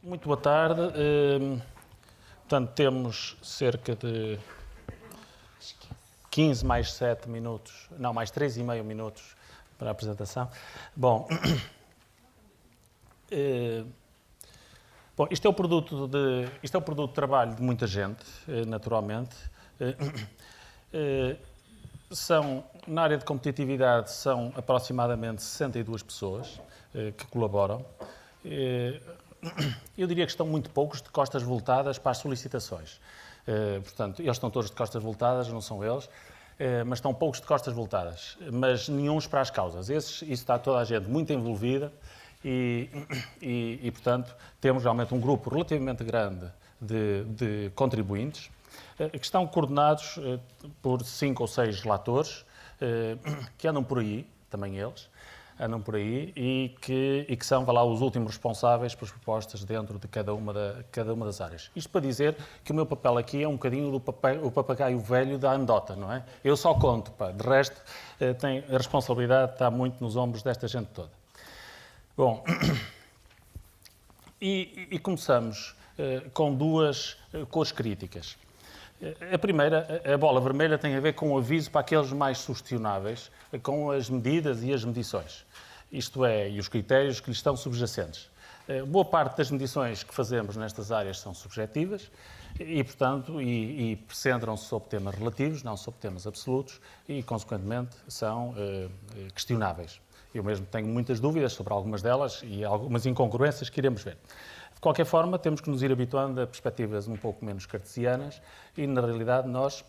Muito boa tarde. Portanto, temos cerca de 15 mais 7 minutos, não, mais 3,5 minutos para a apresentação. Bom, isto é o produto de trabalho de muita gente, naturalmente. Na área de competitividade, são aproximadamente 62 pessoas que colaboram. Eu diria que estão muito poucos de costas voltadas para as solicitações. Portanto, eles estão todos de costas voltadas, não são eles, mas estão poucos de costas voltadas, mas nenhuns para as causas. Isso está toda a gente muito envolvida e, portanto, temos realmente um grupo relativamente grande de contribuintes que estão coordenados por 5 ou 6 relatores que andam por aí, também eles, andam por aí e que são, vá lá, os últimos responsáveis pelas propostas dentro de cada uma das áreas. Isto para dizer que o meu papel aqui é um bocadinho o papagaio velho da anedota, não é? Eu só conto, pá. De resto, a responsabilidade está muito nos ombros desta gente toda. Bom, e começamos com duas cores críticas. A primeira, a bola vermelha, tem a ver com o aviso para aqueles mais sugestionáveis, com as medidas e as medições. Isto é, e os critérios que lhes estão subjacentes. Boa parte das medições que fazemos nestas áreas são subjetivas e, portanto, centram-se sobre temas relativos, não sobre temas absolutos e, consequentemente, são questionáveis. Eu mesmo tenho muitas dúvidas sobre algumas delas e algumas incongruências que iremos ver. De qualquer forma, temos que nos ir habituando a perspectivas um pouco menos cartesianas e, na realidade, nós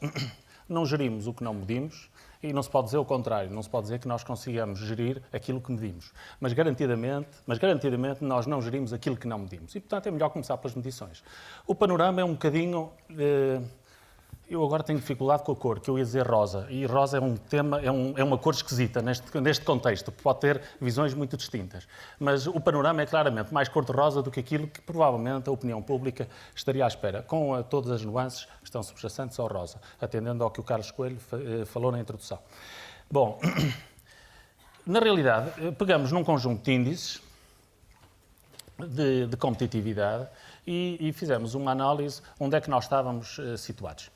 não gerimos o que não medimos e não se pode dizer o contrário, não se pode dizer que nós consigamos gerir aquilo que medimos. Mas garantidamente, nós não gerimos aquilo que não medimos. E, portanto, é melhor começar pelas medições. O panorama é um bocadinho... Eu agora tenho dificuldade com a cor, que eu ia dizer rosa. E rosa é um tema, é uma cor esquisita neste contexto, que pode ter visões muito distintas. Mas o panorama é claramente mais cor-de-rosa do que aquilo que provavelmente a opinião pública estaria à espera, com todas as nuances que estão subjacentes ao rosa, atendendo ao que o Carlos Coelho falou na introdução. Bom, na realidade, pegamos num conjunto de índices de competitividade e fizemos uma análise onde é que nós estávamos situados.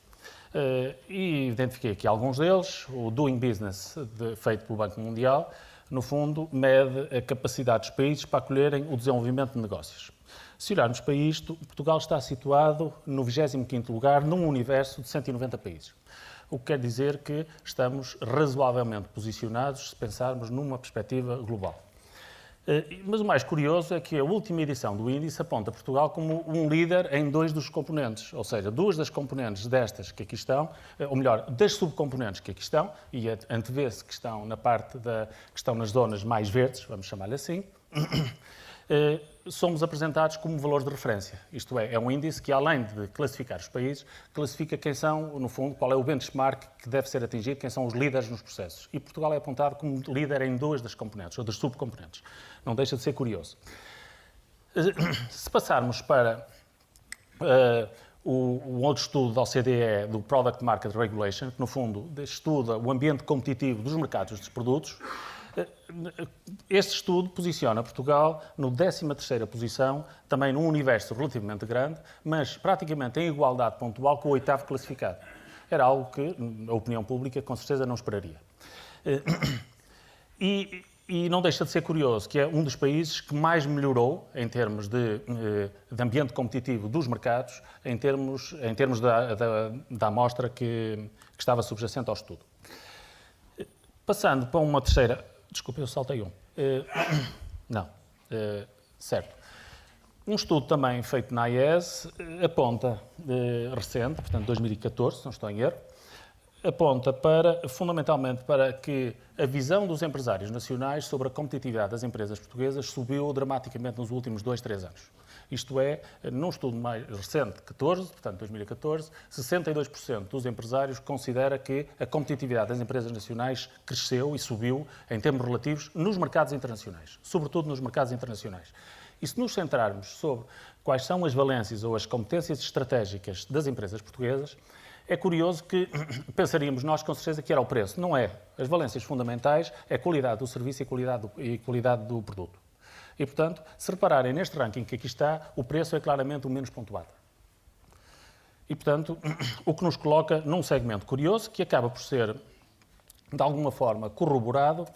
E identifiquei aqui alguns deles. O Doing Business, feito pelo Banco Mundial, no fundo, mede a capacidade dos países para acolherem o desenvolvimento de negócios. Se olharmos para isto, Portugal está situado no 25º lugar num universo de 190 países. O que quer dizer que estamos razoavelmente posicionados se pensarmos numa perspectiva global. Mas o mais curioso é que a última edição do índice aponta Portugal como um líder em 2 dos componentes, ou seja, 2 das componentes destas que aqui estão, ou melhor, das subcomponentes que aqui estão, e antevê-se que estão que estão nas zonas mais verdes, vamos chamar-lhe assim, somos apresentados como valores de referência. Isto é um índice que, além de classificar os países, classifica quem são, no fundo, qual é o benchmark que deve ser atingido, quem são os líderes nos processos. E Portugal é apontado como líder em 2 das componentes, ou das subcomponentes. Não deixa de ser curioso. Se passarmos para o outro estudo da OCDE, do Product Market Regulation, que, no fundo, estuda o ambiente competitivo dos mercados dos produtos, este estudo posiciona Portugal no 13ª posição, também num universo relativamente grande, mas praticamente em igualdade pontual com o 8º classificado. Era algo que a opinião pública com certeza não esperaria. E não deixa de ser curioso que é um dos países que mais melhorou em termos de ambiente competitivo dos mercados, em termos da amostra que estava subjacente ao estudo. Passando para uma terceira... Desculpe, eu saltei um. Certo. Um estudo também feito na AES aponta, recente, portanto 2014, se não estou em erro, aponta fundamentalmente para que a visão dos empresários nacionais sobre a competitividade das empresas portuguesas subiu dramaticamente nos últimos 2, 3 anos. Isto é, num estudo mais recente, 2014, 62% dos empresários considera que a competitividade das empresas nacionais cresceu e subiu em termos relativos nos mercados internacionais, sobretudo nos mercados internacionais. E se nos centrarmos sobre quais são as valências ou as competências estratégicas das empresas portuguesas, é curioso que pensaríamos nós com certeza que era o preço. Não é. As valências fundamentais é a qualidade do serviço e a qualidade do produto. E, portanto, se repararem neste ranking que aqui está, o preço é claramente o menos pontuado. E, portanto, o que nos coloca num segmento curioso, que acaba por ser, de alguma forma, corroborado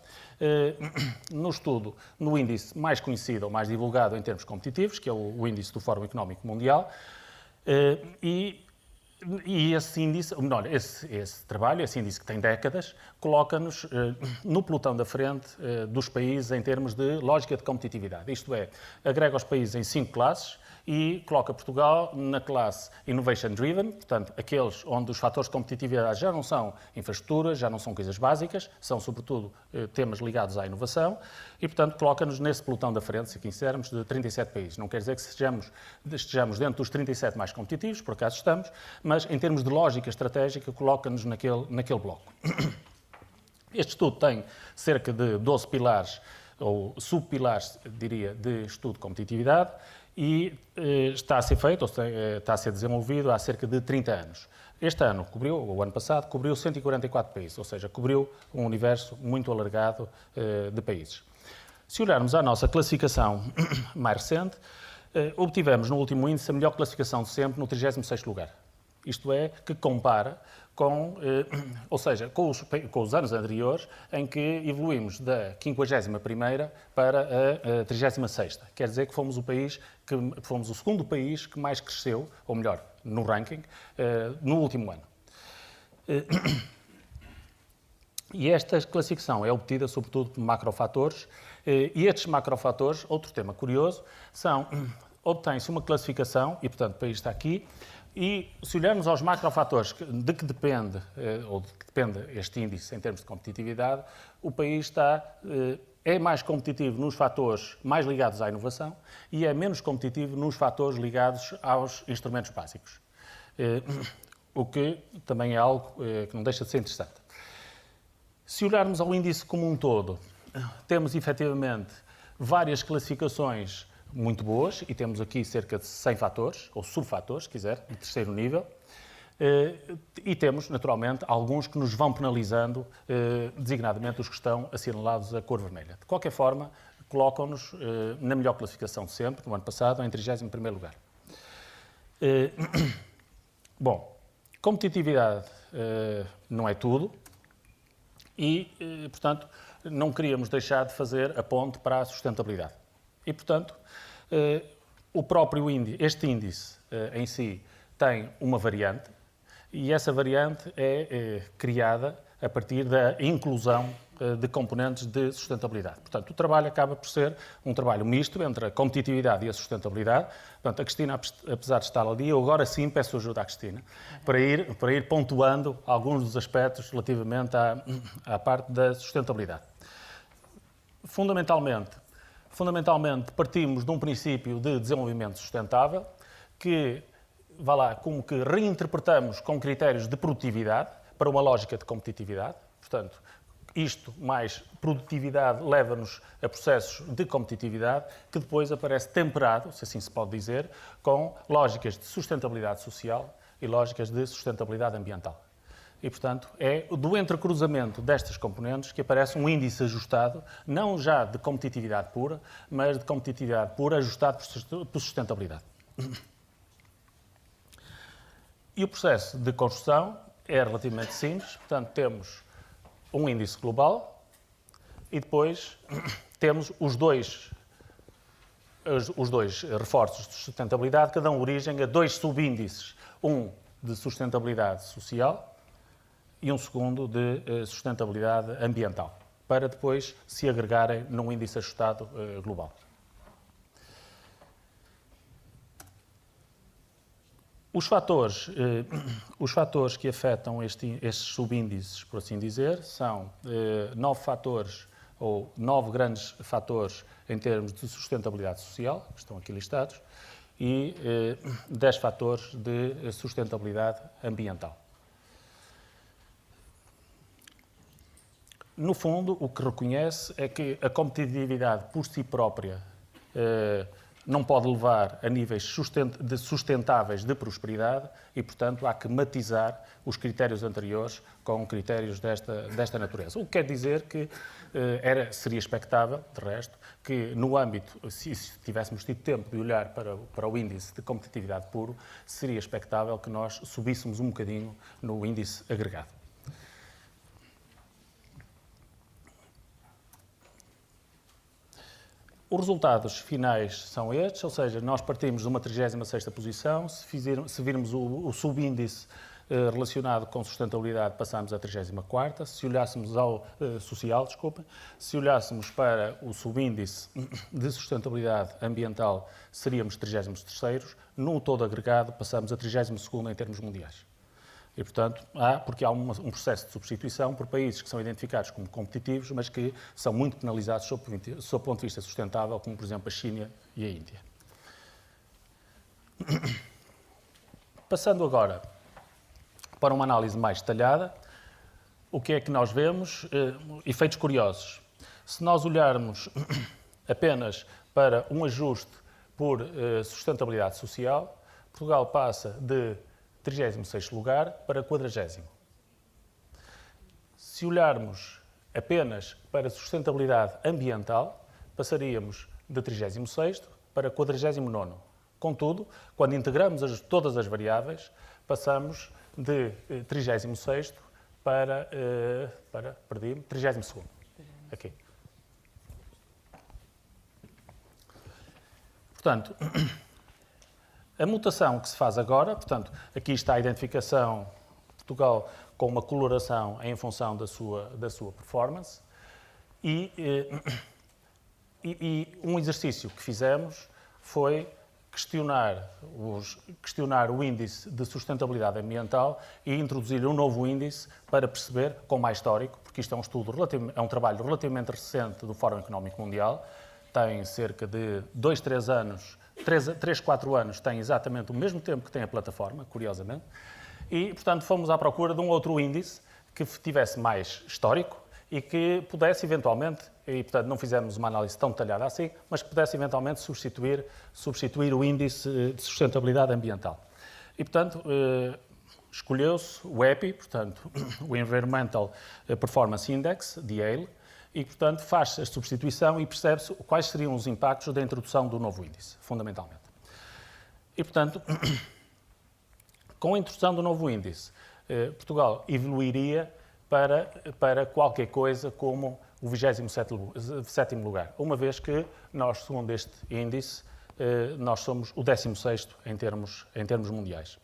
no estudo, no índice mais conhecido ou mais divulgado em termos competitivos, que é o índice do Fórum Económico Mundial, e esse índice, melhor, esse trabalho, esse índice que tem décadas, coloca-nos no pelotão da frente dos países em termos de lógica de competitividade. Isto é, agrega os países em 5 classes e coloca Portugal na classe Innovation Driven, portanto, aqueles onde os fatores de competitividade já não são infraestruturas, já não são coisas básicas, são sobretudo temas ligados à inovação e, portanto, coloca-nos nesse pelotão da frente, se quisermos, de 37 países. Não quer dizer que estejamos dentro dos 37 mais competitivos, por acaso estamos, mas em termos de lógica estratégica, coloca-nos naquele bloco. Este estudo tem cerca de 12 pilares, ou subpilares, diria, de estudo de competitividade, e está a ser feito, ou está a ser desenvolvido há cerca de 30 anos. Este ano o ano passado, cobriu 144 países, ou seja, cobriu um universo muito alargado de países. Se olharmos à nossa classificação mais recente, obtivemos no último índice a melhor classificação de sempre no 36º lugar. Isto é, que compara com, ou seja, com os anos anteriores, em que evoluímos da 51ª para a 36ª. Quer dizer que fomos o segundo país que mais cresceu, ou melhor, no ranking, no último ano. E esta classificação é obtida sobretudo por macrofatores, e estes macrofatores, outro tema curioso, obtém-se uma classificação, e portanto o país está aqui, e se olharmos aos macrofatores de que depende este índice em termos de competitividade, o país é mais competitivo nos fatores mais ligados à inovação e é menos competitivo nos fatores ligados aos instrumentos básicos. O que também é algo que não deixa de ser interessante. Se olharmos ao índice como um todo, temos efetivamente várias classificações muito boas, e temos aqui cerca de 100 fatores, ou subfatores, se quiser, de terceiro nível, e temos, naturalmente, alguns que nos vão penalizando, designadamente os que estão assinalados a cor vermelha. De qualquer forma, colocam-nos na melhor classificação de sempre, no ano passado, em 31º lugar. Bom, competitividade não é tudo, e, portanto, não queríamos deixar de fazer a ponte para a sustentabilidade. E, portanto, este índice em si tem uma variante e essa variante é criada a partir da inclusão de componentes de sustentabilidade. Portanto, o trabalho acaba por ser um trabalho misto entre a competitividade e a sustentabilidade. Portanto, a Cristina, apesar de estar ali, eu agora sim peço ajuda à Cristina para ir pontuando alguns dos aspectos relativamente à parte da sustentabilidade. Fundamentalmente, partimos de um princípio de desenvolvimento sustentável que, como que reinterpretamos com critérios de produtividade para uma lógica de competitividade. Portanto, isto mais produtividade leva-nos a processos de competitividade que depois aparece temperado, se assim se pode dizer, com lógicas de sustentabilidade social e lógicas de sustentabilidade ambiental. E, portanto, é do entrecruzamento destas componentes que aparece um índice ajustado, não já de competitividade pura, mas de competitividade pura ajustado por sustentabilidade. E o processo de construção é relativamente simples, portanto, temos um índice global e depois temos os dois reforços de sustentabilidade que dão origem a dois subíndices, um de sustentabilidade social e um segundo de sustentabilidade ambiental, para depois se agregarem num índice ajustado global. Os fatores que afetam estes subíndices, por assim dizer, são 9 fatores ou 9 grandes fatores em termos de sustentabilidade social, que estão aqui listados, e 10 fatores de sustentabilidade ambiental. No fundo, o que reconhece é que a competitividade por si própria não pode levar a níveis sustentáveis de prosperidade e, portanto, há que matizar os critérios anteriores com critérios desta natureza. O que quer dizer que seria expectável, de resto, que no âmbito, se tivéssemos tido tempo de olhar para o índice de competitividade puro, seria expectável que nós subíssemos um bocadinho no índice agregado. Os resultados finais são estes, ou seja, nós partimos de uma 36ª posição, se virmos o subíndice relacionado com sustentabilidade, passamos a 34ª, se olhássemos ao social, se olhássemos para o subíndice de sustentabilidade ambiental, seríamos 33º, no todo agregado, passamos a 32º em termos mundiais. E, portanto, porque há um processo de substituição por países que são identificados como competitivos, mas que são muito penalizados sob o ponto de vista sustentável, como, por exemplo, a China e a Índia. Passando agora para uma análise mais detalhada, o que é que nós vemos? Efeitos curiosos. Se nós olharmos apenas para um ajuste por sustentabilidade social, Portugal passa de 36º lugar para 40º. Se olharmos apenas para sustentabilidade ambiental, passaríamos de 36º para 49º. Contudo, quando integramos todas as variáveis, passamos de 36º para 32º. Aqui. Portanto, a mutação que se faz agora, portanto, aqui está a identificação de Portugal com uma coloração em função da sua performance e um exercício que fizemos foi questionar o índice de sustentabilidade ambiental e introduzir um novo índice para perceber, com mais histórico, porque isto é um trabalho relativamente recente do Fórum Económico Mundial, tem cerca de 3 anos, 4 anos, tem exatamente o mesmo tempo que tem a plataforma, curiosamente, e, portanto, fomos à procura de um outro índice que tivesse mais histórico e que pudesse, eventualmente, e, portanto, não fizemos uma análise tão detalhada assim, mas que pudesse, eventualmente, substituir o índice de sustentabilidade ambiental. E, portanto, escolheu-se o EPI, portanto, o Environmental Performance Index, de Yale, e, portanto, faz-se a substituição e percebe-se quais seriam os impactos da introdução do novo índice, fundamentalmente. E, portanto, com a introdução do novo índice, Portugal evoluiria para qualquer coisa como o 27º lugar, uma vez que nós, segundo este índice, nós somos o 16º em termos mundiais.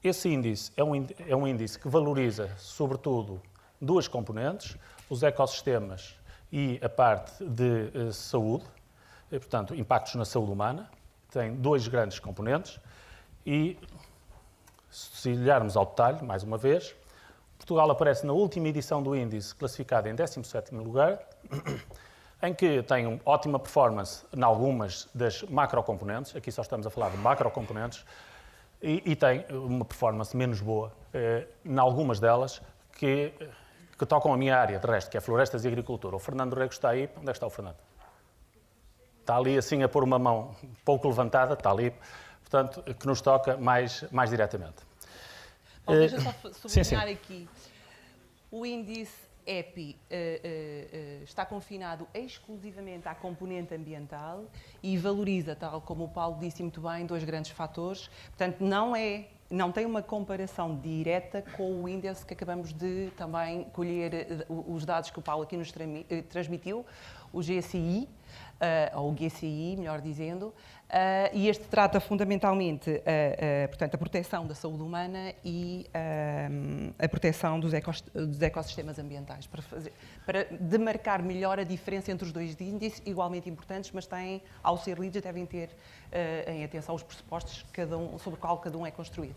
Esse índice é um índice que valoriza, sobretudo, duas componentes, os ecossistemas e a parte de saúde, e, portanto, impactos na saúde humana. Tem dois grandes componentes e, se olharmos ao detalhe, mais uma vez, Portugal aparece na última edição do índice, classificado em 17º lugar, em que tem uma ótima performance em algumas das macrocomponentes, aqui só estamos a falar de macrocomponentes, e tem uma performance menos boa em algumas delas, que tocam a minha área, de resto, que é florestas e agricultura. O Fernando Rego está aí. Onde é que está o Fernando? Está ali assim a pôr uma mão pouco levantada, está ali, portanto, que nos toca mais diretamente. Deixa só sublinhar aqui. O índice EPI está confinado exclusivamente à componente ambiental e valoriza, tal como o Paulo disse muito bem, dois grandes fatores. Portanto, não tem uma comparação direta com o índice que acabamos de também colher os dados que o Paulo aqui nos transmitiu, o GSI, ou o GCI, melhor dizendo, e este trata fundamentalmente portanto, a proteção da saúde humana e a proteção dos ecossistemas ambientais, para demarcar melhor a diferença entre os dois índices, igualmente importantes, mas têm, ao ser lidos, devem ter em atenção os pressupostos sobre o qual cada um é construído.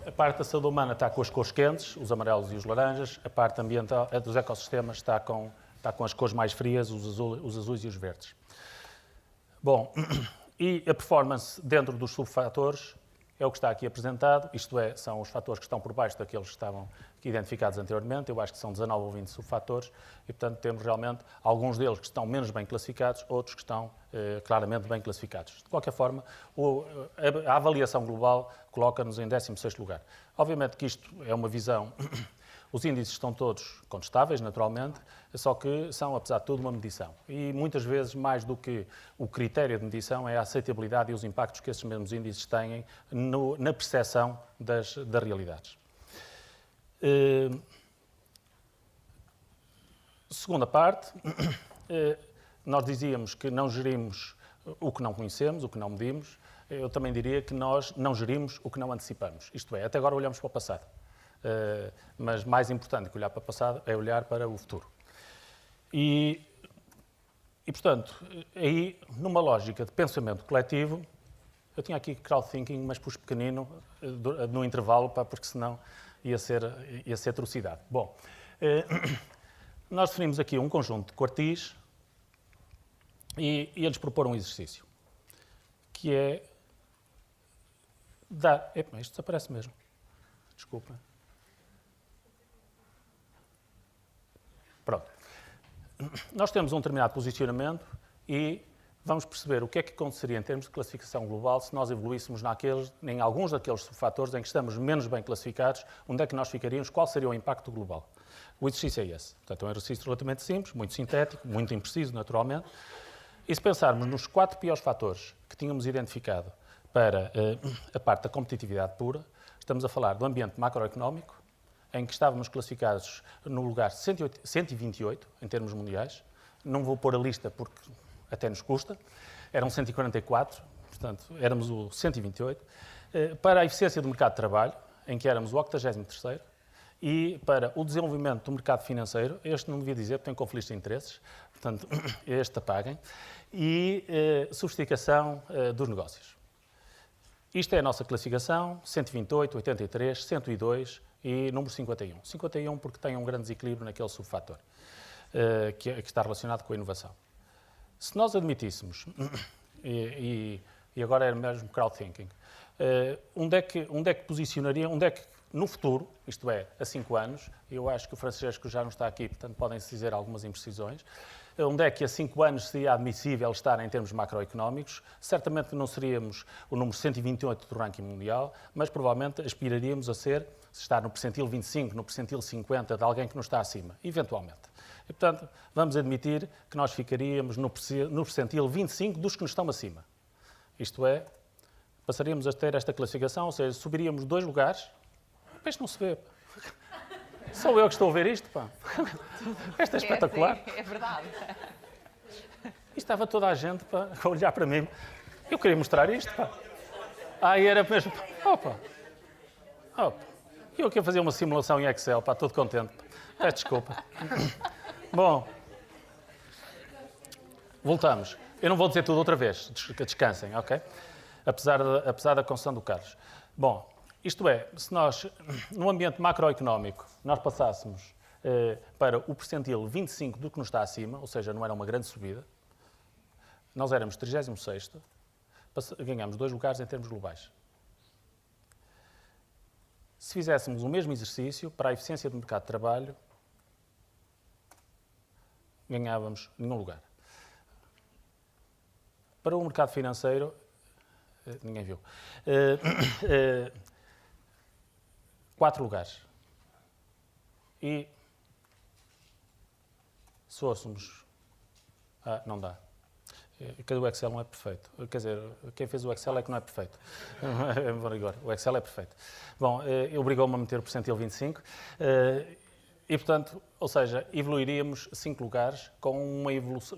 A parte da saúde humana está com as cores quentes, os amarelos e os laranjas, a parte ambiental dos ecossistemas está com as cores mais frias, os azuis e os verdes. Bom, e a performance dentro dos subfatores é o que está aqui apresentado, isto é, são os fatores que estão por baixo daqueles que identificados anteriormente, eu acho que são 19 ou 20 subfatores, e portanto temos realmente alguns deles que estão menos bem classificados, outros que estão claramente bem classificados. De qualquer forma, a avaliação global coloca-nos em 16º lugar. Obviamente que isto é uma visão, os índices estão todos contestáveis, naturalmente, só que são, apesar de tudo, uma medição. E muitas vezes, mais do que o critério de medição, é a aceitabilidade e os impactos que esses mesmos índices têm na percepção das realidades. Segunda parte, nós dizíamos que não gerimos o que não conhecemos, o que não medimos. Eu também diria que nós não gerimos o que não antecipamos. Isto é, até agora olhamos para o passado. Mas mais importante que olhar para o passado é olhar para o futuro. E portanto, aí, numa lógica de pensamento coletivo, eu tinha aqui crowdthinking, mas pus pequenino no intervalo, porque senão ia ser atrocidade. Bom, nós definimos aqui um conjunto de quartis e eles proporam um exercício, que é dar... Epa, isto desaparece mesmo. Desculpa. Pronto. Nós temos um determinado posicionamento e vamos perceber o que é que aconteceria em termos de classificação global se nós evoluíssemos em alguns daqueles subfatores em que estamos menos bem classificados, onde é que nós ficaríamos, qual seria o impacto global. O exercício é esse. Portanto, é um exercício relativamente simples, muito sintético, muito impreciso, naturalmente. E se pensarmos nos 4 piores fatores que tínhamos identificado para a parte da competitividade pura, estamos a falar do ambiente macroeconómico, em que estávamos classificados no lugar 128, em termos mundiais. Não vou pôr a lista porque até nos custa. Eram 144, portanto, éramos o 128. Para a eficiência do mercado de trabalho, em que éramos o 83º. E para o desenvolvimento do mercado financeiro, este não devia dizer porque tem conflitos de interesses, portanto, este apaguem. E sofisticação dos negócios. Isto é a nossa classificação, 128, 83, 102 e número 51. 51 porque tem um grande desequilíbrio naquele subfator que está relacionado com a inovação. Se nós admitíssemos, e agora é mesmo crowdthinking, onde é que posicionaria, onde é que no futuro, isto é, a 5 anos, eu acho que o Francisco já não está aqui, portanto podem-se dizer algumas imprecisões, onde é que a 5 anos seria admissível estar em termos macroeconómicos, certamente não seríamos o número 128 do ranking mundial, mas provavelmente aspiraríamos a estar no percentil 25, no percentil 50 de alguém que não está acima, eventualmente. E, portanto, vamos admitir que nós ficaríamos no percentil 25 dos que nos estão acima. Isto é, passaríamos a ter esta classificação, ou seja, subiríamos 2 lugares. Isto não se vê. Sou eu que estou a ver isto, pá. Isto é espetacular. É verdade. E estava toda a gente a olhar para mim. Eu queria mostrar isto, pá. E era mesmo... Opa. Eu queria fazer uma simulação em Excel, pá, todo contente. Peço desculpa. Bom. Voltamos. Eu não vou dizer tudo outra vez. Descansem, ok? Apesar da concessão do Carlos. Bom, isto é, se nós, no ambiente macroeconómico, nós passássemos para o percentil 25 do que nos está acima, ou seja, não era uma grande subida, nós éramos 36º, ganhámos 2 lugares em termos globais. Se fizéssemos o mesmo exercício para a eficiência do mercado de trabalho, ganhávamos nenhum lugar. Para o mercado financeiro, ninguém viu. 4 lugares. E se fôssemos... não dá. O Excel não é perfeito. Quer dizer, quem fez o Excel é que não é perfeito. O Excel é perfeito. Bom, obrigou-me a meter o percentil 25. E, portanto, ou seja, evoluiríamos 5 lugares com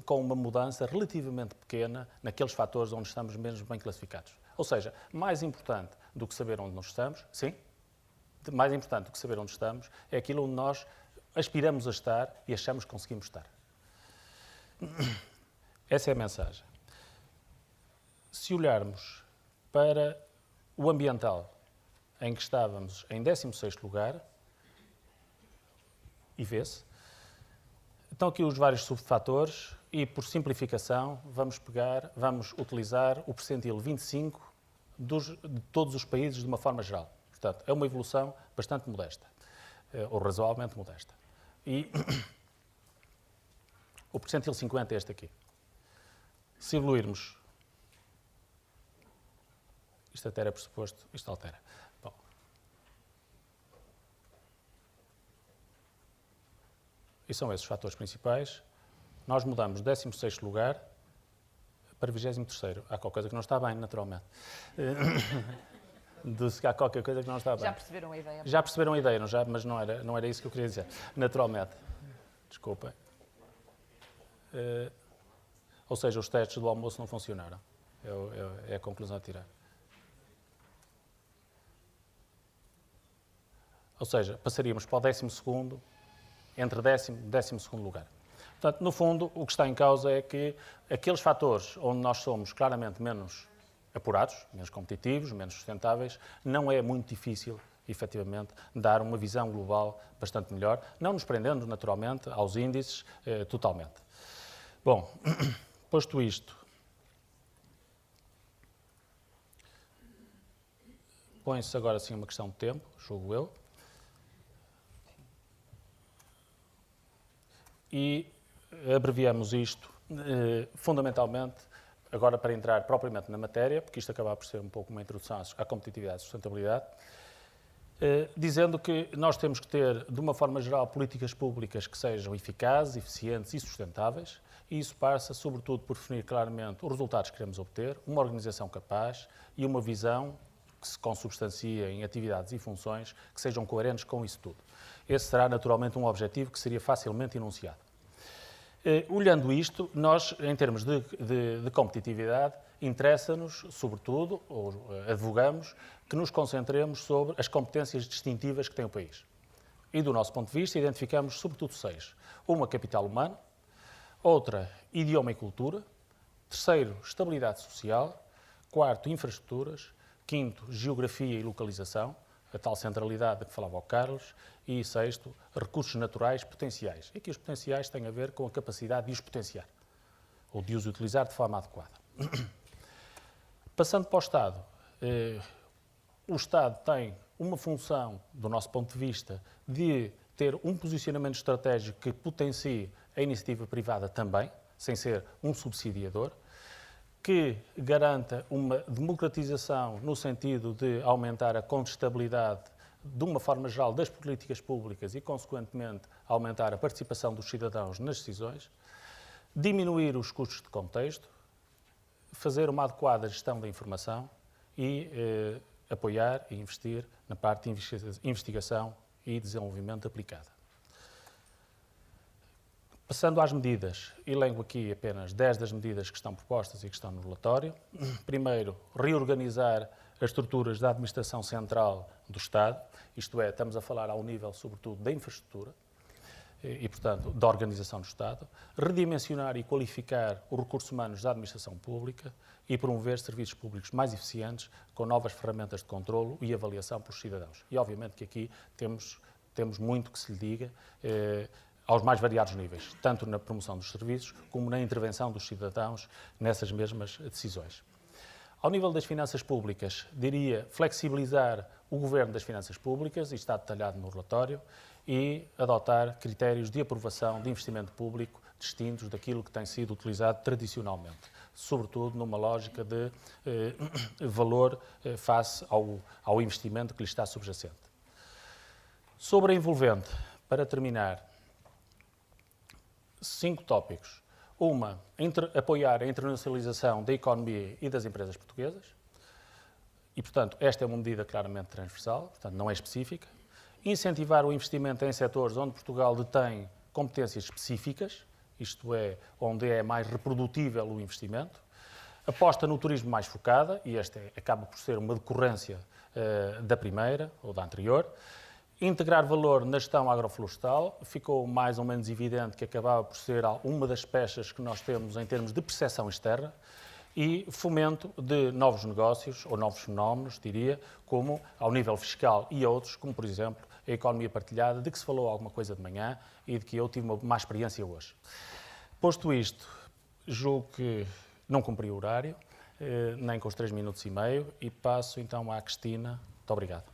uma mudança relativamente pequena naqueles fatores onde estamos menos bem classificados. Ou seja, mais importante do que saber onde nós estamos, sim, mais importante do que saber onde estamos, é aquilo onde nós aspiramos a estar e achamos que conseguimos estar. Essa é a mensagem. Se olharmos para o ambiental, em que estávamos em 16º lugar, e vê-se, estão aqui os vários subfatores e, por simplificação, vamos utilizar o percentil 25 de todos os países de uma forma geral. Portanto, é uma evolução bastante modesta. ou razoavelmente modesta. E o percentil 50 é este aqui. Se evoluirmos, isto até era pressuposto, isto altera. Bom. E são esses os fatores principais. Nós mudamos 16º lugar para 23º. Há qualquer coisa que não está bem, naturalmente. Há qualquer coisa que não está bem. Já perceberam a ideia? Já perceberam a ideia, mas não era isso que eu queria dizer. Naturalmente. Desculpem. Ou seja, os testes do almoço não funcionaram. É a conclusão a tirar. Ou seja, passaríamos para o 12º, entre 10º e 12º lugar. Portanto, no fundo, o que está em causa é que aqueles fatores onde nós somos claramente menos apurados, menos competitivos, menos sustentáveis, não é muito difícil, efetivamente, dar uma visão global bastante melhor, não nos prendendo, naturalmente, aos índices totalmente. Bom, posto isto, põe-se agora sim uma questão de tempo, julgo eu. E abreviamos isto, fundamentalmente, agora para entrar propriamente na matéria, porque isto acaba por ser um pouco uma introdução à competitividade e sustentabilidade, dizendo que nós temos que ter, de uma forma geral, políticas públicas que sejam eficazes, eficientes e sustentáveis, e isso passa, sobretudo, por definir claramente os resultados que queremos obter, uma organização capaz e uma visão que se consubstancia em atividades e funções que sejam coerentes com isso tudo. Esse será, naturalmente, um objetivo que seria facilmente enunciado. Olhando isto, nós, em termos de competitividade, interessa-nos, sobretudo, ou advogamos, que nos concentremos sobre as competências distintivas que tem o país. E, do nosso ponto de vista, identificamos, sobretudo, 6. Uma, capital humano. Outra, idioma e cultura. Terceiro, estabilidade social. Quarto, infraestruturas. Quinto, geografia e localização, a tal centralidade de que falava o Carlos. E sexto, recursos naturais potenciais. E aqui os potenciais têm a ver com a capacidade de os potenciar, ou de os utilizar de forma adequada. Passando para o Estado, o Estado tem uma função, do nosso ponto de vista, de ter um posicionamento estratégico que potencie a iniciativa privada também, sem ser um subsidiador, que garanta uma democratização no sentido de aumentar a contestabilidade de uma forma geral das políticas públicas e, consequentemente, aumentar a participação dos cidadãos nas decisões, diminuir os custos de contexto, fazer uma adequada gestão da informação e apoiar e investir na parte de investigação e desenvolvimento aplicada. Passando às medidas, elenco aqui apenas 10 das medidas que estão propostas e que estão no relatório. Primeiro, reorganizar as estruturas da administração central do Estado, isto é, estamos a falar ao nível, sobretudo, da infraestrutura e, portanto, da organização do Estado. Redimensionar e qualificar os recursos humanos da administração pública e promover serviços públicos mais eficientes com novas ferramentas de controlo e avaliação pelos cidadãos. E, obviamente, que aqui temos muito que se lhe diga, aos mais variados níveis, tanto na promoção dos serviços como na intervenção dos cidadãos nessas mesmas decisões. Ao nível das finanças públicas, diria flexibilizar o governo das finanças públicas, isto está detalhado no relatório, e adotar critérios de aprovação de investimento público distintos daquilo que tem sido utilizado tradicionalmente, sobretudo numa lógica de valor face ao investimento que lhe está subjacente. Sobre a envolvente, para terminar, 5 tópicos. Uma, apoiar a internacionalização da economia e das empresas portuguesas. E, portanto, esta é uma medida claramente transversal, portanto, não é específica. Incentivar o investimento em setores onde Portugal detém competências específicas, isto é, onde é mais reprodutível o investimento. Aposta no turismo mais focada, e esta acaba por ser uma decorrência da primeira, ou da anterior. Integrar valor na gestão agroflorestal, ficou mais ou menos evidente que acabava por ser uma das peças que nós temos em termos de percepção externa, e fomento de novos negócios, ou novos fenómenos, diria, como ao nível fiscal e outros, como por exemplo a economia partilhada, de que se falou alguma coisa de manhã e de que eu tive uma má experiência hoje. Posto isto, julgo que não cumpri o horário, nem com os 3 minutos e meio, e passo então à Cristina. Muito obrigado.